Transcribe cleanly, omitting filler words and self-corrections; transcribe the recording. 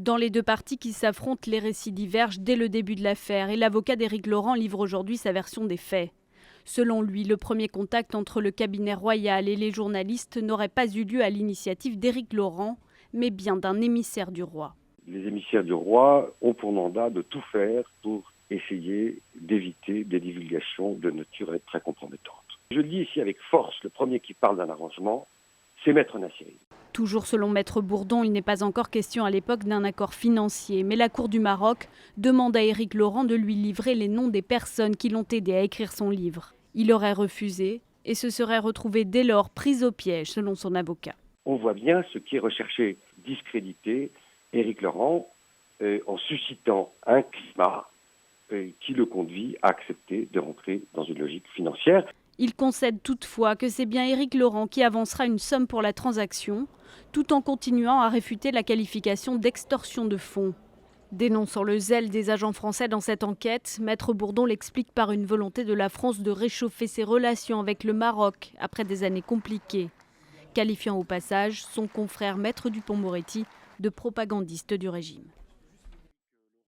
Dans les deux parties qui s'affrontent, les récits divergent dès le début de l'affaire et l'avocat d'Éric Laurent livre aujourd'hui sa version des faits. Selon lui, le premier contact entre le cabinet royal et les journalistes n'aurait pas eu lieu à l'initiative d'Éric Laurent, mais bien d'un émissaire du roi. Les émissaires du roi ont pour mandat de tout faire pour essayer d'éviter des divulgations de nature très compromettante. Je le dis ici avec force, le premier qui parle d'un arrangement, c'est Maître Nassiri. Toujours selon Maître Bourdon, il n'est pas encore question à l'époque d'un accord financier, mais la Cour du Maroc demande à Éric Laurent de lui livrer les noms des personnes qui l'ont aidé à écrire son livre. Il aurait refusé et se serait retrouvé dès lors pris au piège, selon son avocat. On voit bien ce qui est recherché, discréditer Éric Laurent en suscitant un climat qui le conduit à accepter de rentrer dans une logique financière. Il concède toutefois que c'est bien Éric Laurent qui avancera une somme pour la transaction, tout en continuant à réfuter la qualification d'extorsion de fonds. Dénonçant le zèle des agents français dans cette enquête, Maître Bourdon l'explique par une volonté de la France de réchauffer ses relations avec le Maroc après des années compliquées, qualifiant au passage son confrère Maître Dupond-Moretti de propagandiste du régime.